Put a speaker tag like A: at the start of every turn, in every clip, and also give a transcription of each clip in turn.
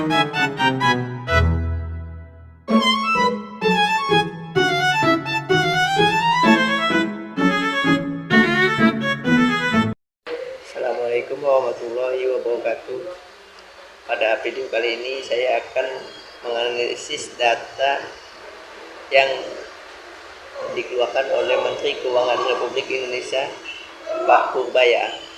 A: Assalamualaikum warahmatullahi wabarakatuh. Pada video kali ini saya akan menganalisis data yang dikeluarkan oleh Menteri Keuangan Republik Indonesia, Pak Purbaya.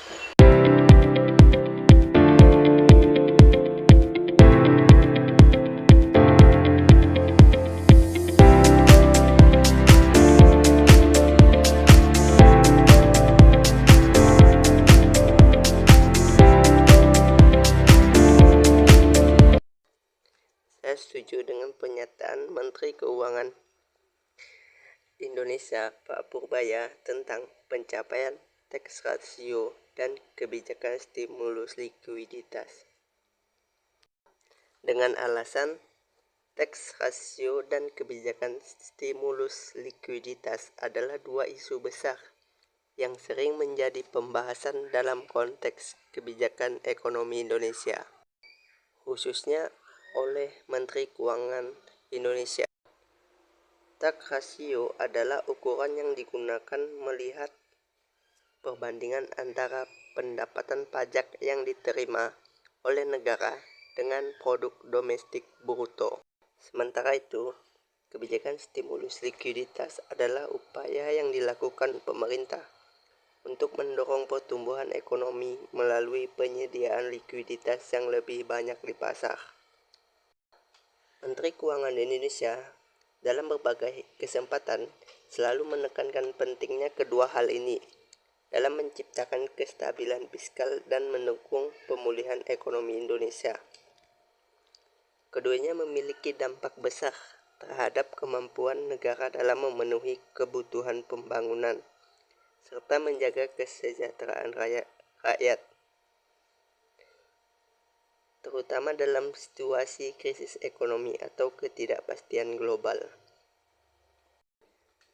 A: Saya setuju dengan pernyataan Menteri Keuangan Indonesia Pak Purbaya tentang pencapaian tax ratio dan kebijakan stimulus likuiditas. Dengan alasan tax ratio dan kebijakan stimulus likuiditas adalah dua isu besar yang sering menjadi pembahasan dalam konteks kebijakan ekonomi Indonesia, khususnya oleh Menteri Keuangan Indonesia. Tax ratio adalah ukuran yang digunakan melihat perbandingan antara pendapatan pajak yang diterima oleh negara dengan produk domestik bruto. Sementara itu, kebijakan stimulus likuiditas adalah upaya yang dilakukan pemerintah untuk mendorong pertumbuhan ekonomi melalui penyediaan likuiditas yang lebih banyak di pasar. Menteri Keuangan Indonesia dalam berbagai kesempatan selalu menekankan pentingnya kedua hal ini dalam menciptakan kestabilan fiskal dan mendukung pemulihan ekonomi Indonesia. Keduanya memiliki dampak besar terhadap kemampuan negara dalam memenuhi kebutuhan pembangunan serta menjaga kesejahteraan rakyat, terutama dalam situasi krisis ekonomi atau ketidakpastian global.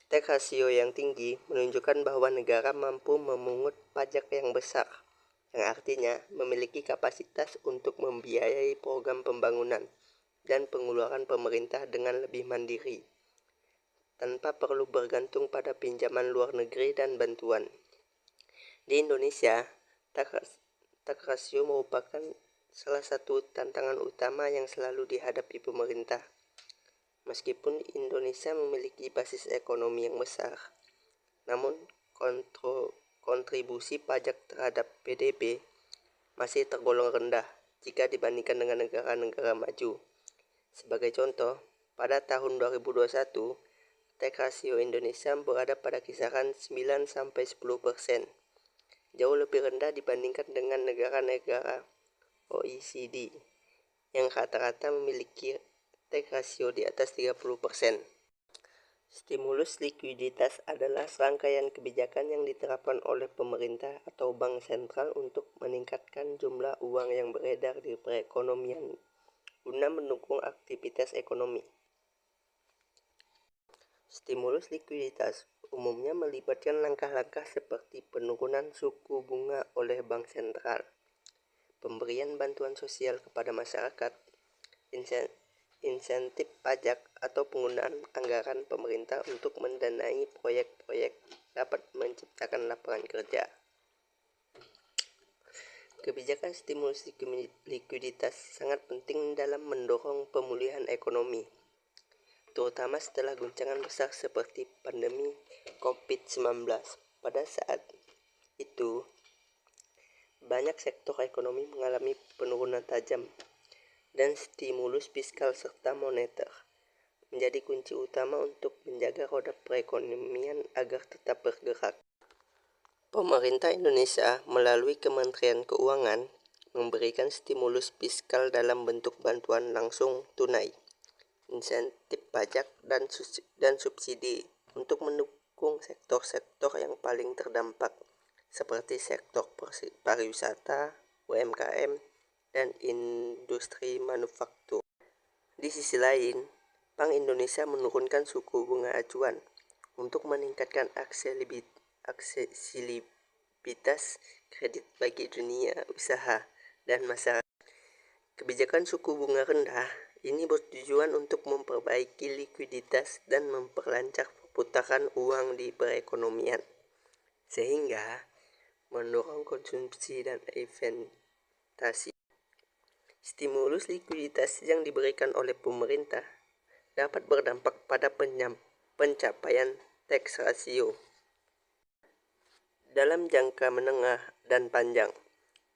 A: Tax ratio yang tinggi menunjukkan bahwa negara mampu memungut pajak yang besar, yang artinya memiliki kapasitas untuk membiayai program pembangunan dan pengeluaran pemerintah dengan lebih mandiri, tanpa perlu bergantung pada pinjaman luar negeri dan bantuan. Di Indonesia, tax ratio merupakan salah satu tantangan utama yang selalu dihadapi pemerintah. Meskipun Indonesia memiliki basis ekonomi yang besar, namun kontribusi pajak terhadap PDB masih tergolong rendah jika dibandingkan dengan negara-negara maju. Sebagai contoh, pada tahun 2021, tax ratio Indonesia berada pada kisaran 9-10%, jauh lebih rendah dibandingkan dengan negara-negara OECD yang rata-rata memiliki tax ratio di atas 30%. Stimulus likuiditas adalah serangkaian kebijakan yang diterapkan oleh pemerintah atau bank sentral untuk meningkatkan jumlah uang yang beredar di perekonomian guna mendukung aktivitas ekonomi. Stimulus likuiditas umumnya melibatkan langkah-langkah seperti penurunan suku bunga oleh bank sentral, pemberian bantuan sosial kepada masyarakat, insentif pajak, atau penggunaan anggaran pemerintah untuk mendanai proyek-proyek dapat menciptakan lapangan kerja. Kebijakan stimulus likuiditas sangat penting dalam mendorong pemulihan ekonomi, terutama setelah guncangan besar seperti pandemi COVID-19. Pada saat itu, banyak sektor ekonomi mengalami penurunan tajam, dan stimulus fiskal serta moneter menjadi kunci utama untuk menjaga roda perekonomian agar tetap bergerak. Pemerintah Indonesia melalui Kementerian Keuangan memberikan stimulus fiskal dalam bentuk bantuan langsung tunai, insentif pajak, dan subsidi untuk mendukung sektor-sektor yang paling terdampak seperti sektor pariwisata, UMKM, dan industri manufaktur. Di sisi lain, Bank Indonesia menurunkan suku bunga acuan untuk meningkatkan aksesibilitas kredit bagi dunia usaha dan masyarakat. Kebijakan suku bunga rendah ini bertujuan untuk memperbaiki likuiditas dan memperlancar perputaran uang di perekonomian, sehingga mendorong konsumsi dan investasi. Stimulus likuiditas yang diberikan oleh pemerintah dapat berdampak pada pencapaian tax ratio dalam jangka menengah dan panjang,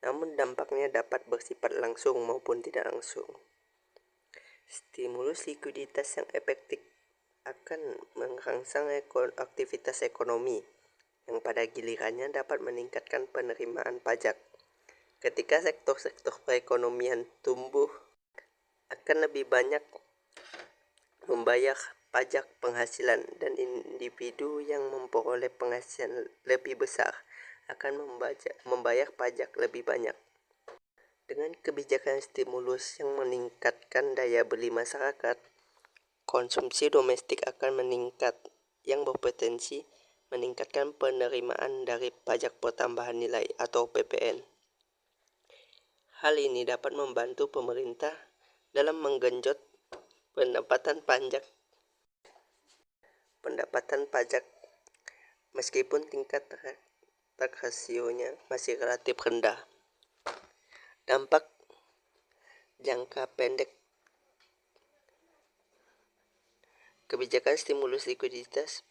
A: namun dampaknya dapat bersifat langsung maupun tidak langsung. Stimulus likuiditas yang efektif akan merangsang aktivitas ekonomi yang pada gilirannya dapat meningkatkan penerimaan pajak. Ketika sektor-sektor perekonomian tumbuh, akan lebih banyak membayar pajak penghasilan, dan individu yang memperoleh penghasilan lebih besar akan membayar pajak lebih banyak. Dengan kebijakan stimulus yang meningkatkan daya beli masyarakat, konsumsi domestik akan meningkat yang berpotensi meningkatkan penerimaan dari pajak pertambahan nilai atau PPN. Hal ini dapat membantu pemerintah dalam menggenjot pendapatan pajak meskipun tingkat tax ratio-nya masih relatif rendah. Dampak jangka pendek kebijakan stimulus likuiditas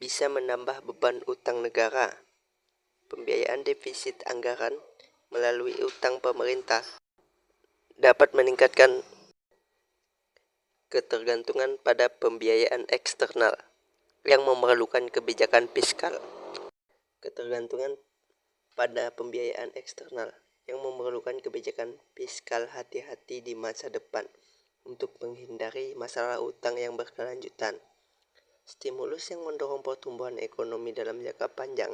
A: bisa menambah beban utang negara. Pembiayaan defisit anggaran melalui utang pemerintah dapat meningkatkan ketergantungan pada pembiayaan eksternal yang memerlukan kebijakan fiskal. Ketergantungan pada pembiayaan eksternal yang memerlukan kebijakan fiskal hati-hati di masa depan untuk menghindari masalah utang yang berkelanjutan. Stimulus yang mendorong pertumbuhan ekonomi dalam jangka panjang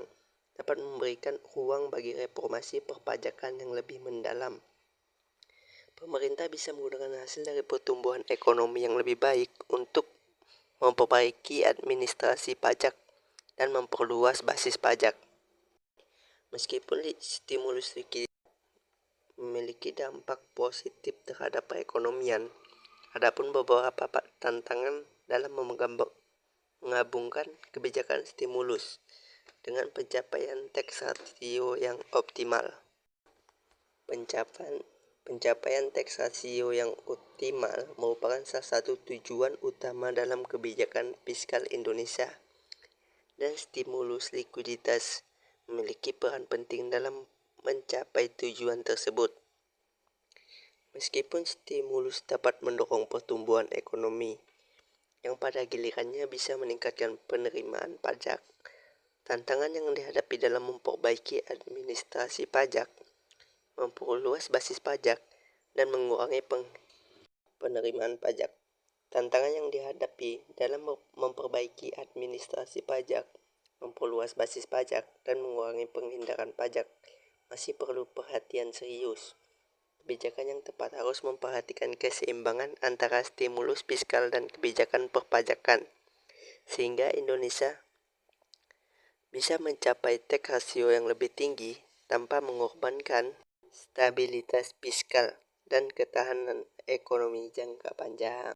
A: dapat memberikan ruang bagi reformasi perpajakan yang lebih mendalam. Pemerintah bisa menggunakan hasil dari pertumbuhan ekonomi yang lebih baik untuk memperbaiki administrasi pajak dan memperluas basis pajak. Meskipun stimulus memiliki dampak positif terhadap perekonomian, adapun beberapa tantangan dalam menggabungkan kebijakan stimulus dengan pencapaian tax ratio yang optimal. Pencapaian tax ratio yang optimal merupakan salah satu tujuan utama dalam kebijakan fiskal Indonesia, dan stimulus likuiditas memiliki peran penting dalam mencapai tujuan tersebut. Meskipun stimulus dapat mendorong pertumbuhan ekonomi yang pada gilirannya bisa meningkatkan penerimaan pajak, tantangan yang dihadapi dalam memperbaiki administrasi pajak, memperluas basis pajak, dan mengurangi penerimaan pajak. Tantangan yang dihadapi dalam memperbaiki administrasi pajak, memperluas basis pajak, dan mengurangi penghindaran pajak masih perlu perhatian serius. Kebijakan yang tepat harus memperhatikan keseimbangan antara stimulus fiskal dan kebijakan perpajakan, sehingga Indonesia bisa mencapai tax ratio yang lebih tinggi tanpa mengorbankan stabilitas fiskal dan ketahanan ekonomi jangka panjang.